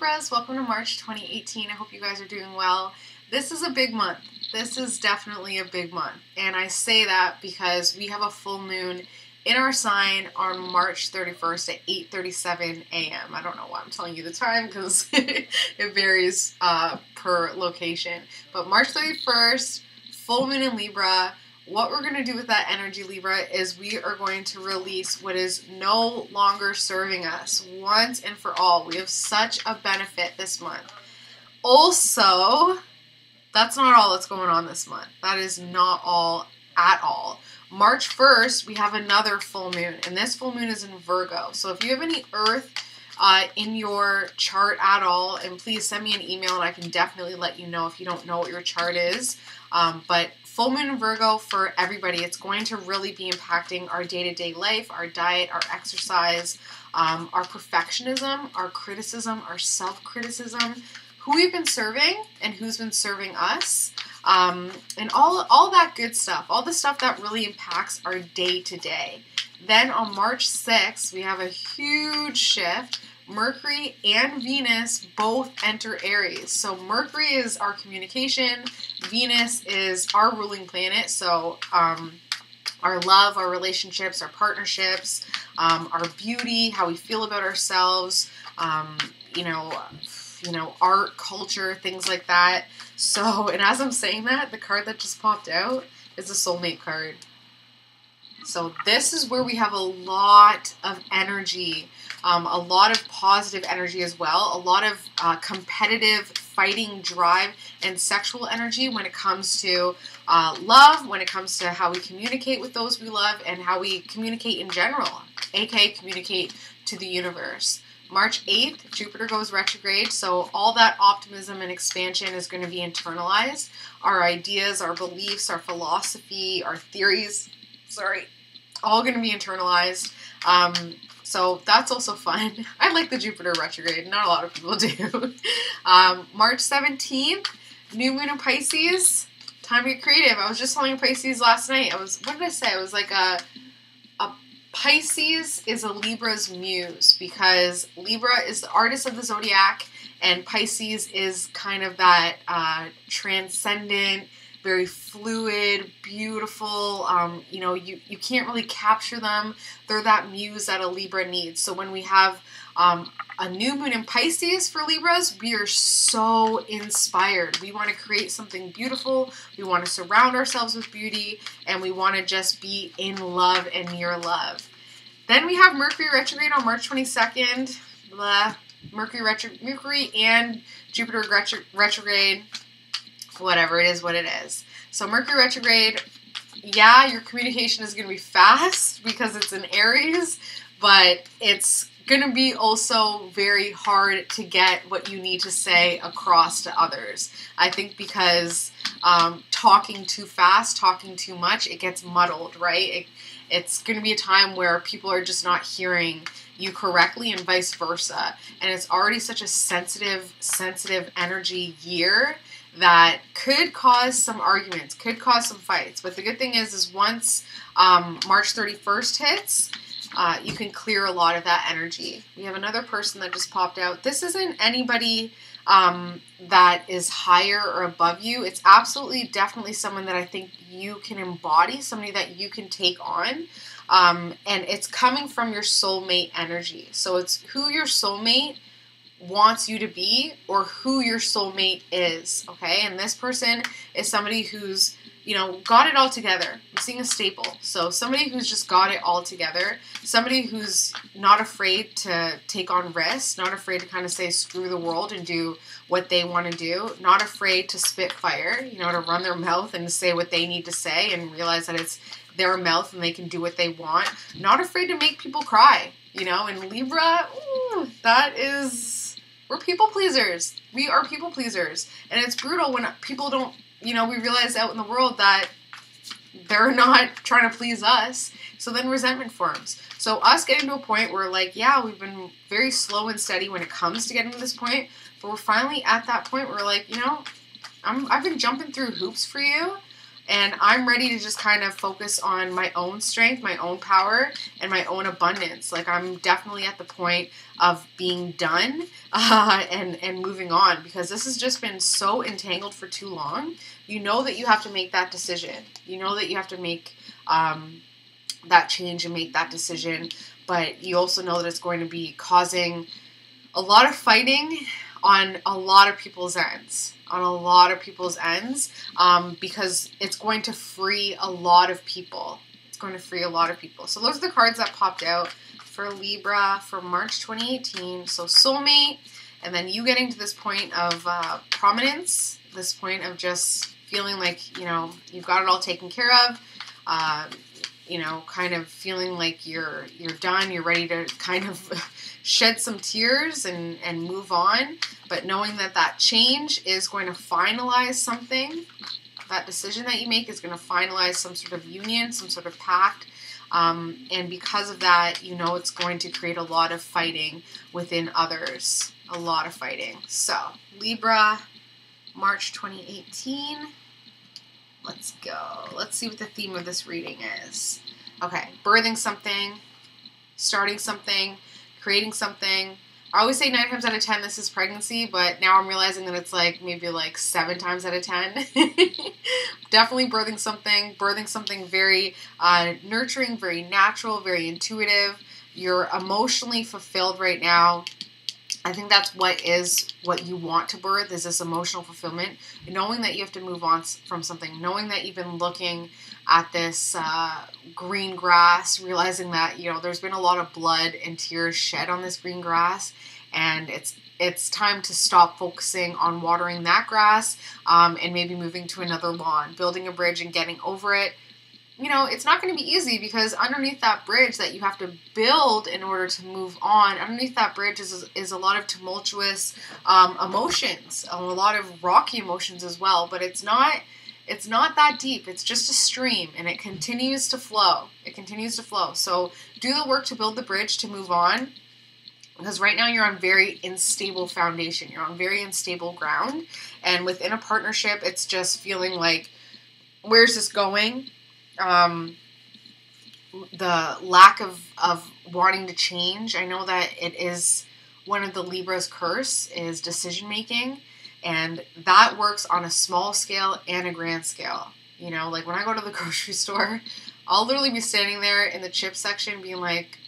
Libras, welcome to March 2018. I hope you guys are doing well. This is a big month. This is definitely a big month. And I say that because we have a full moon in our sign on March 31st at 8:37 a.m. I don't know why I'm telling you the time because it varies per location. But March 31st, full moon in Libra. What we're going to do with that energy, Libra, is we are going to release what is no longer serving us once and for all. We have such a benefit this month. Also, that's not all that's going on this month. That is not all at all. March 1st, we have another full moon, and this full moon is in Virgo. So if you have any Earth in your chart at all, and please send me an email and I can definitely let you know if you don't know what your chart is. But full moon in Virgo for everybody, it's going to really be impacting our day-to-day life, our diet, our exercise, our perfectionism, our criticism, our self-criticism, who we've been serving and who's been serving us, and all that good stuff, all the stuff that really impacts our day-to-day. Then on March 6th, we have a huge shift. Mercury and Venus both enter Aries. So Mercury is our communication. Venus is our ruling planet. So our love, our relationships, our partnerships, our beauty, how we feel about ourselves, art, culture, things like that. So, and as I'm saying that, the card that just popped out is the soulmate card. So this is where we have a lot of energy, a lot of positive energy as well, a lot of competitive fighting drive and sexual energy when it comes to love, when it comes to how we communicate with those we love and how we communicate in general, aka communicate to the universe. March 8th, Jupiter goes retrograde, so all that optimism and expansion is going to be internalized. Our ideas, our beliefs, our philosophy, our theories, all going to be internalized. So that's also fun. I like the Jupiter retrograde. Not a lot of people do. March 17th, new moon in Pisces. Time to get creative. I was just telling Pisces last night. What did I say? I was like a Pisces is a Libra's muse because Libra is the artist of the zodiac and Pisces is kind of that transcendent, very fluid, beautiful, you can't really capture them. They're that muse that a Libra needs. So when we have a new moon in Pisces for Libras, we are so inspired. We want to create something beautiful. We want to surround ourselves with beauty, and we want to just be in love and near love. Then we have Mercury retrograde on March 22nd. Mercury and Jupiter retrograde. Whatever, it is what it is. So Mercury retrograde, yeah, your communication is going to be fast because it's in Aries, but it's going to be also very hard to get what you need to say across to others. I think because talking too fast, talking too much, it gets muddled, right? It's going to be a time where people are just not hearing you correctly and vice versa. And it's already such a sensitive energy year that could cause some arguments, could cause some fights. But the good thing is once March 31st hits, you can clear a lot of that energy. We have another person that just popped out. This isn't anybody that is higher or above you. It's absolutely, definitely someone that I think you can embody, somebody that you can take on. And it's coming from your soulmate energy. So it's who your soulmate wants you to be or who your soulmate is, okay? And this person is somebody who's, got it all together. I'm seeing a staple. So somebody who's just got it all together, somebody who's not afraid to take on risks, not afraid to kind of say screw the world and do what they want to do, not afraid to spit fire, to run their mouth and say what they need to say and realize that it's their mouth and they can do what they want, not afraid to make people cry, and Libra, we're people pleasers. We are people pleasers. And it's brutal when people don't, we realize out in the world that they're not trying to please us. So then resentment forms. So us getting to a point where we've been very slow and steady when it comes to getting to this point, but we're finally at that point where I've been jumping through hoops for you And I'm ready to just kind of focus on my own strength, my own power, and my own abundance. Like, I'm definitely at the point of being done and moving on, because this has just been so entangled for too long. You know that you have to make that decision. You know that you have to make that change and make that decision. But you also know that it's going to be causing a lot of fighting on a lot of people's ends. Because it's going to free a lot of people. So those are the cards that popped out for Libra for March 2018. So soulmate, and then you getting to this point of prominence, this point of just feeling like, you know, you've got it all taken care of, you know, kind of feeling like you're done, you're ready to kind of shed some tears and move on, but knowing that that change is going to finalize something. That decision that you make is going to finalize some sort of union, some sort of pact, and because of that, you know it's going to create a lot of fighting within others, a lot of fighting. So, Libra, March 2018, let's go. Let's see what the theme of this reading is. Okay, birthing something, starting something, creating something. I always say 9 times out of 10 this is pregnancy, but now I'm realizing that it's like maybe like 7 times out of 10. Definitely birthing something very nurturing, very natural, very intuitive. You're emotionally fulfilled right now. I think that's what you want to birth, is this emotional fulfillment. Knowing that you have to move on from something, knowing that you've been looking at this green grass, realizing that, you know, there's been a lot of blood and tears shed on this green grass, and it's time to stop focusing on watering that grass and maybe moving to another lawn, building a bridge and getting over it. You know, it's not going to be easy, because underneath that bridge that you have to build in order to move on, underneath that bridge is a lot of tumultuous emotions, a lot of rocky emotions as well, but it's not that deep. It's just a stream, and it continues to flow. So do the work to build the bridge to move on, because right now you're on very unstable foundation. You're on very unstable ground, and within a partnership, it's just feeling like, where's this going? The lack of wanting to change. I know that it is one of the Libra's curse is decision making, and that works on a small scale and a grand scale. You know, like when I go to the grocery store, I'll literally be standing there in the chip section being like,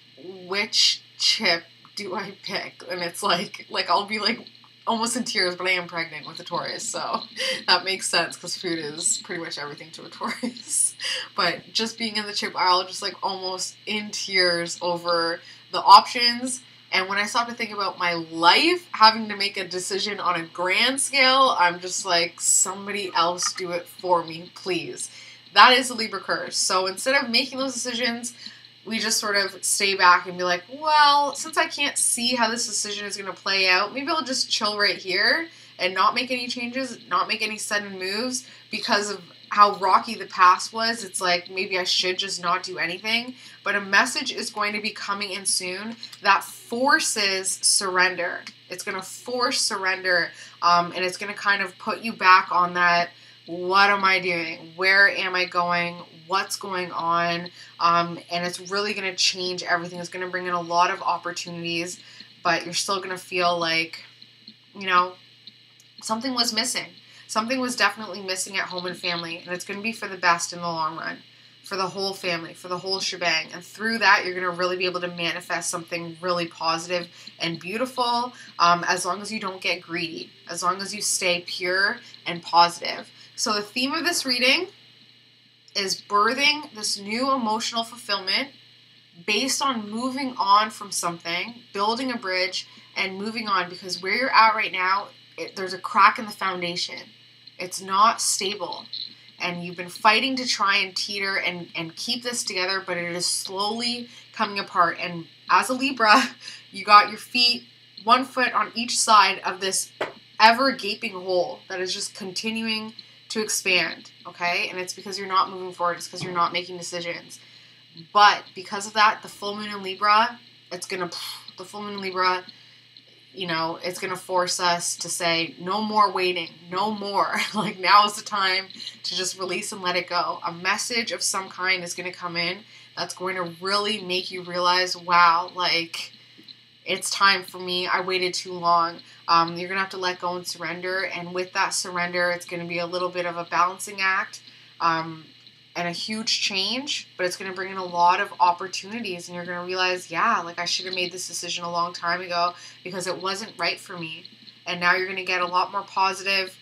which chip do I pick? And it's like I'll be like almost in tears, but I am pregnant with a Taurus, so that makes sense, because food is pretty much everything to a Taurus. But just being in the chip aisle, just like almost in tears over the options. And when I stop to think about my life, having to make a decision on a grand scale, I'm just like, somebody else do it for me, please. That is a Libra curse. So instead of making those decisions, we just sort of stay back and be like, well, since I can't see how this decision is going to play out, maybe I'll just chill right here and not make any changes, not make any sudden moves, because of how rocky the past was. It's like, maybe I should just not do anything. But a message is going to be coming in soon that forces surrender. It's going to force surrender, and it's going to kind of put you back on that, what am I doing? Where am I going? What's going on? And it's really going to change everything. It's going to bring in a lot of opportunities, but you're still going to feel like, you know, something was missing. Something was definitely missing at home and family, and it's going to be for the best in the long run, for the whole family, for the whole shebang. And through that, you're going to really be able to manifest something really positive and beautiful, as long as you don't get greedy, as long as you stay pure and positive. So the theme of this reading is birthing this new emotional fulfillment based on moving on from something, building a bridge, and moving on, because where you're at right now, there's a crack in the foundation. It's not stable, and you've been fighting to try and teeter and keep this together, but it is slowly coming apart. And as a Libra, you got your feet, 1 foot on each side of this ever gaping hole that is just continuing to expand, okay? And it's because you're not moving forward. It's because you're not making decisions. But because of that, the full moon in Libra, the full moon in Libra, you know, it's going to force us to say, no more waiting, no more. Like, now is the time to just release and let it go. A message of some kind is going to come in that's going to really make you realize, wow, like, it's time for me. I waited too long. You're going to have to let go and surrender. And with that surrender, it's going to be a little bit of a balancing act. And a huge change, but it's going to bring in a lot of opportunities, and you're going to realize, yeah, like, I should have made this decision a long time ago because it wasn't right for me. And now you're going to get a lot more positive.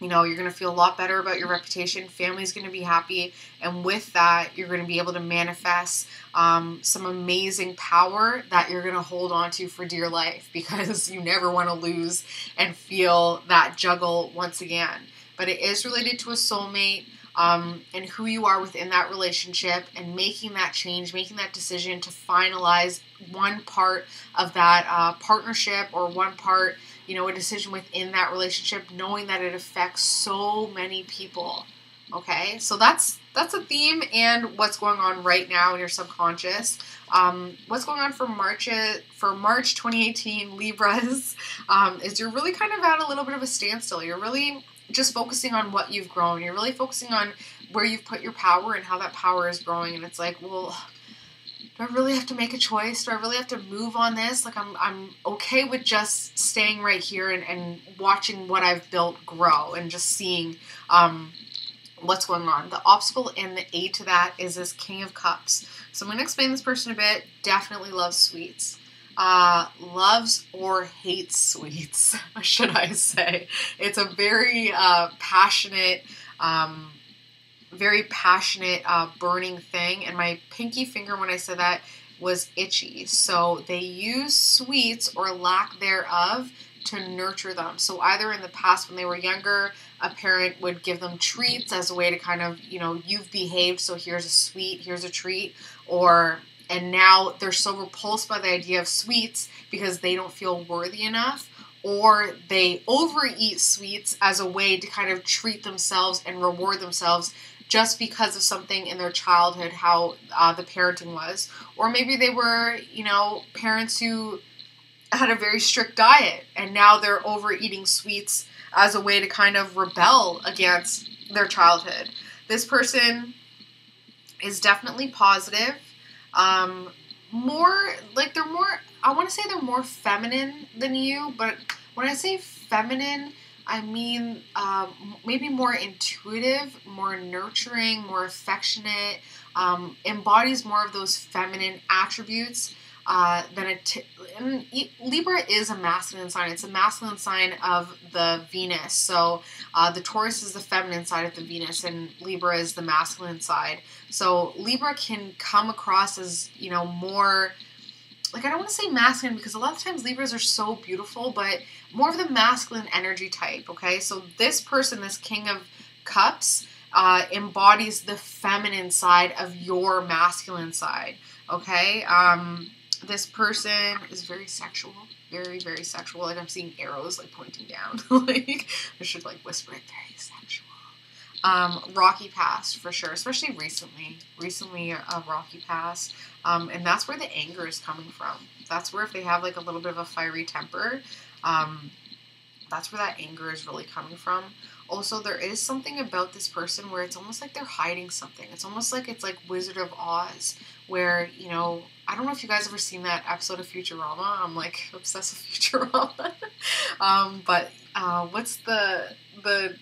You know, you're going to feel a lot better about your reputation. Family's going to be happy. And with that, you're going to be able to manifest some amazing power that you're going to hold on to for dear life, because you never want to lose and feel that juggle once again. But it is related to a soulmate. And who you are within that relationship, and making that change, making that decision to finalize one part of that partnership, or one part, you know, a decision within that relationship, knowing that it affects so many people. Okay, so that's a theme, and what's going on right now in your subconscious. What's going on for March 2018, Libras, is you're really kind of at a little bit of a standstill. You're really just focusing on what you've grown. You're really focusing on where you've put your power and how that power is growing. And it's like, well, do I really have to make a choice? Do I really have to move on this? Like, I'm okay with just staying right here and watching what I've built grow, and just seeing what's going on. The obstacle and the aid to that is this King of Cups. So I'm going to explain this person a bit. Definitely loves sweets. Loves or hates sweets, should I say. It's a very passionate, burning thing. And my pinky finger, when I said that, was itchy. So they use sweets, or lack thereof, to nurture them. So either in the past, when they were younger, a parent would give them treats as a way to kind of, you know, you've behaved, so here's a sweet, here's a treat. And now they're so repulsed by the idea of sweets because they don't feel worthy enough, or they overeat sweets as a way to kind of treat themselves and reward themselves just because of something in their childhood, how the parenting was. Or maybe they were, you know, parents who had a very strict diet, and now they're overeating sweets as a way to kind of rebel against their childhood. This person is definitely positive. I want to say they're more feminine than you, but when I say feminine, I mean maybe more intuitive, more nurturing, more affectionate, embodies more of those feminine attributes and Libra is a masculine sign. It's a masculine sign of the Venus. So the Taurus is the feminine side of the Venus, and Libra is the masculine side. So Libra can come across as, you know, more, like, I don't want to say masculine, because a lot of times Libras are so beautiful, but more of the masculine energy type, okay? So this person, this King of Cups, embodies the feminine side of your masculine side, okay? This person is very sexual, very, very sexual. Like, I'm seeing arrows, like, pointing down. Like, I should, like, whisper it, very sexual. Rocky past, for sure, especially recently a rocky past. And that's where the anger is coming from. That's where, if they have, like, a little bit of a fiery temper, that's where that anger is really coming from. Also, there is something about this person where it's almost like they're hiding something. It's almost like it's like Wizard of Oz, where, you know, I don't know if you guys ever seen that episode of Futurama. I'm, like, obsessed with Futurama. But what's the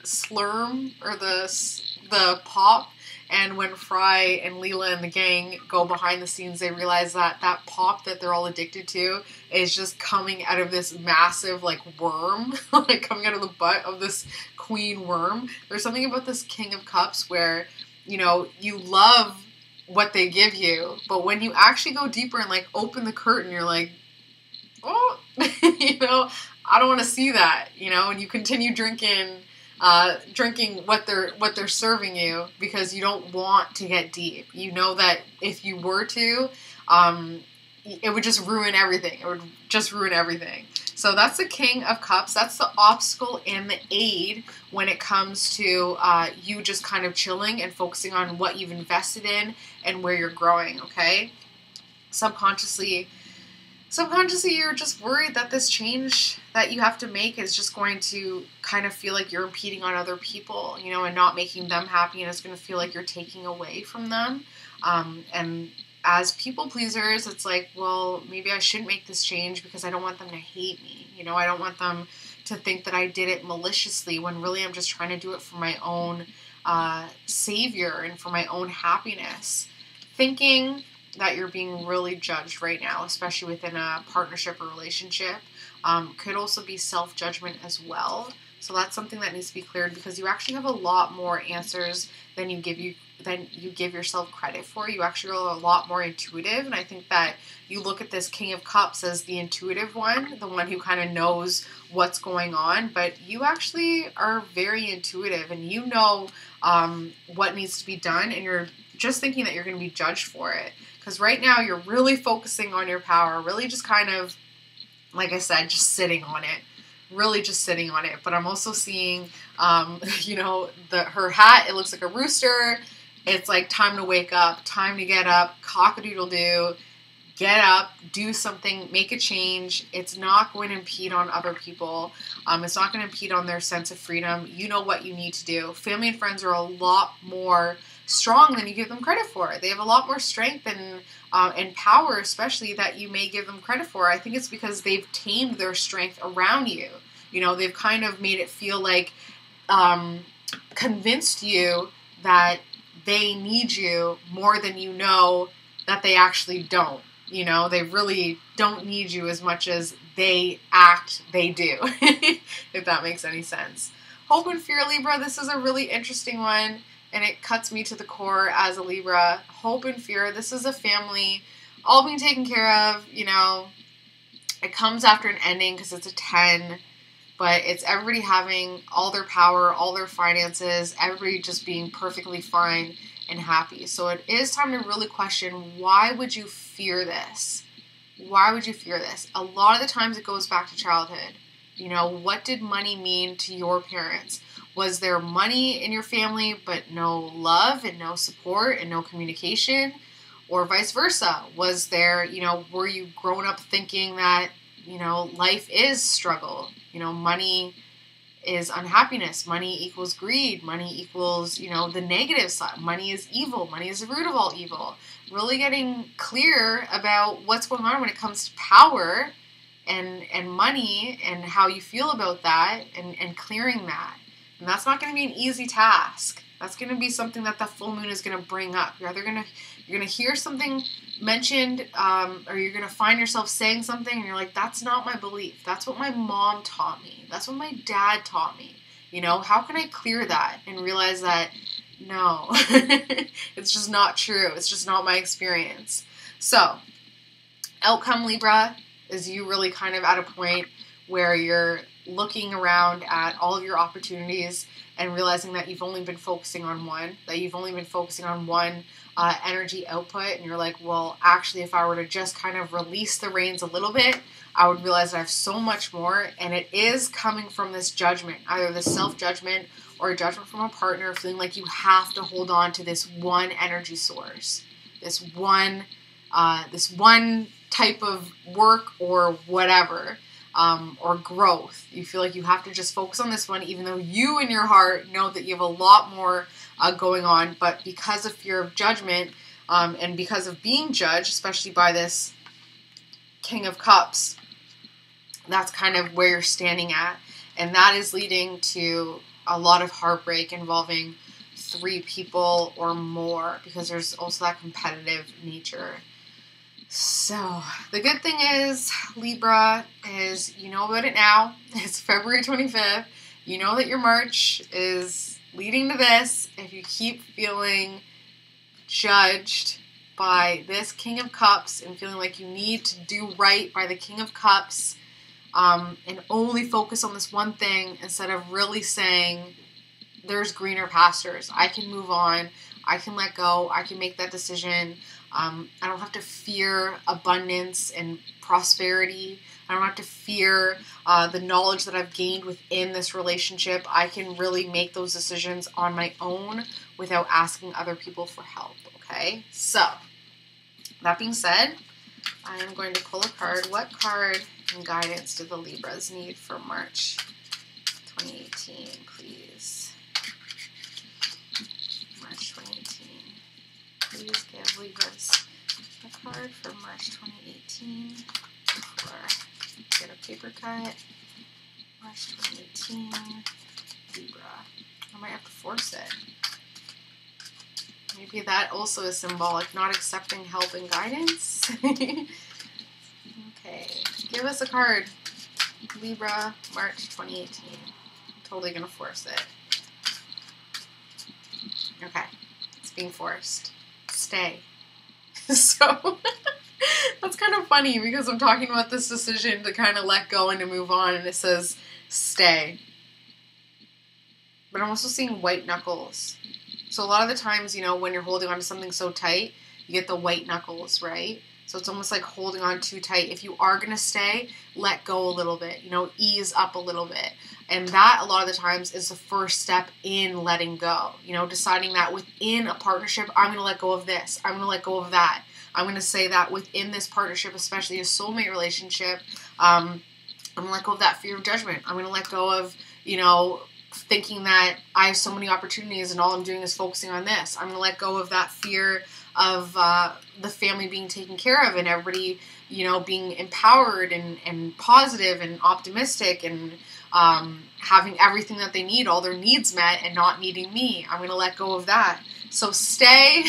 slurm, or the pop? And when Fry and Leela and the gang go behind the scenes, they realize that that pop that they're all addicted to is just coming out of this massive, like, worm, like, coming out of the butt of this queen worm. There's something about this King of Cups where, you know, you love what they give you, but when you actually go deeper and, like, open the curtain, you're like, oh, you know, I don't want to see that, you know, and you continue drinking what they're serving you because you don't want to get deep. You know that if you were to, it would just ruin everything. It would just ruin everything. So that's the King of Cups. That's the obstacle and the aid when it comes to you just kind of chilling and focusing on what you've invested in and where you're growing, okay? Subconsciously, subconsciously you're just worried that this change that you have to make is just going to kind of feel like you're impeding on other people, you know, and not making them happy, and it's going to feel like you're taking away from them. And as people pleasers, it's like, well, maybe I shouldn't make this change because I don't want them to hate me. You know, I don't want them to think that I did it maliciously, when really I'm just trying to do it for my own savior and for my own happiness. Thinking that you're being really judged right now, especially within a partnership or relationship, could also be self-judgment as well. So that's something that needs to be cleared, because you actually have a lot more answers than you give yourself credit for. You actually are a lot more intuitive, and I think that you look at this King of Cups as the intuitive one, the one who kind of knows what's going on, but you actually are very intuitive, and you know what needs to be done, and you're just thinking that you're going to be judged for it. Because right now you're really focusing on your power, really just kind of, like I said, just sitting on it. Really just sitting on it. But I'm also seeing, you know, her hat, it looks like a rooster. It's like time to wake up, time to get up, cock-a-doodle-doo, get up, do something, make a change. It's not going to impede on other people. It's not going to impede on their sense of freedom. You know what you need to do. Family and friends are a lot more strong than you give them credit for. They have a lot more strength and power, especially, that you may give them credit for. I think it's because they've tamed their strength around you. You know, they've kind of made it feel like, convinced you that they need you more than you know that they actually don't. You know, they really don't need you as much as they act they do, if that makes any sense. Hope and fear, Libra. This is a really interesting one, and it cuts me to the core as a Libra. Hope and fear. This is a family all being taken care of. You know, it comes after an ending because it's a 10, but it's everybody having all their power, all their finances, everybody just being perfectly fine and happy. So it is time to really question, why would you fear this? Why would you fear this? A lot of the times it goes back to childhood. You know, what did money mean to your parents? Was there money in your family but no love and no support and no communication? Or vice versa? Was there, you know, were you growing up thinking that, you know, life is struggle? You know, money is unhappiness. Money equals greed. Money equals, you know, the negative side. Money is evil. Money is the root of all evil. Really getting clear about what's going on when it comes to power and money and how you feel about that, and clearing that. And that's not going to be an easy task. That's going to be something that the full moon is going to bring up. You're going to hear something mentioned, or you're going to find yourself saying something and you're like, that's not my belief. That's what my mom taught me. That's what my dad taught me. You know, how can I clear that and realize that, no, it's just not true. It's just not my experience. So, outcome, Libra, is you really kind of at a point where you're looking around at all of your opportunities and realizing that you've only been focusing on one, energy output, and you're like, well, actually, if I were to just kind of release the reins a little bit, I would realize that I have so much more, and it is coming from this judgment, either this self-judgment or a judgment from a partner, feeling like you have to hold on to this one energy source, this one type of work or whatever, or growth. You feel like you have to just focus on this one, even though you in your heart know that you have a lot more going on, but because of fear of judgment, and because of being judged, especially by this King of Cups, that's kind of where you're standing at, and that is leading to a lot of heartbreak involving 3 people or more, because there's also that competitive nature. So, the good thing is, Libra, is you know about it now. It's February 25th. You know that your March is leading to this. If you keep feeling judged by this King of Cups and feeling like you need to do right by the King of Cups, and only focus on this one thing instead of really saying, there's greener pastures. I can move on. I can let go. I can make that decision. I don't have to fear abundance and prosperity. I don't have to fear the knowledge that I've gained within this relationship. I can really make those decisions on my own without asking other people for help, okay? So, that being said, I am going to pull a card. What card and guidance do the Libras need for March 2018, please? March 2018. Please give Libras a card for March 2018. Or get a paper cut. March 2018. Libra. I might have to force it. Maybe that also is symbolic, not accepting help and guidance. Okay, give us a card. Libra, March 2018. I'm totally going to force it. Okay, it's being forced. Stay. So, that's kind of funny because I'm talking about this decision to kind of let go and to move on, and it says stay. But I'm also seeing white knuckles. So a lot of the times, you know, when you're holding on to something so tight, you get the white knuckles, right? So it's almost like holding on too tight. If you are going to stay, let go a little bit, you know, ease up a little bit. And that, a lot of the times, is the first step in letting go. You know, deciding that within a partnership, I'm going to let go of this. I'm going to let go of that. I'm going to say that within this partnership, especially a soulmate relationship, I'm going to let go of that fear of judgment. I'm going to let go of, you know, thinking that I have so many opportunities and all I'm doing is focusing on this. I'm going to let go of that fear of the family being taken care of and everybody, you know, being empowered and positive and optimistic and having everything that they need, all their needs met and not needing me. I'm going to let go of that. So stay,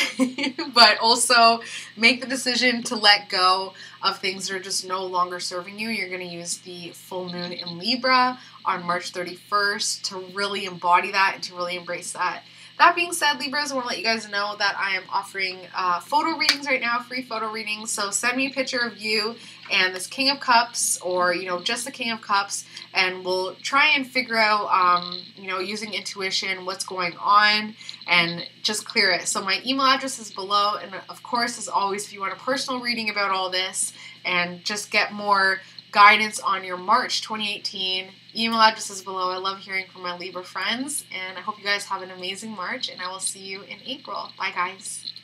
but also make the decision to let go of things that are just no longer serving you. You're going to use the full moon in Libra on March 31st to really embody that and to really embrace that. That being said, Libras, I want to let you guys know that I am offering photo readings right now, free photo readings. So send me a picture of you and this King of Cups, or, you know, just the King of Cups, and we'll try and figure out, you know, using intuition, what's going on, and just clear it. So my email address is below, and of course, as always, if you want a personal reading about all this and just get more guidance on your March 2018, email address is below. I love hearing from my Libra friends, and I hope you guys have an amazing March, and I will see you in April. Bye, guys.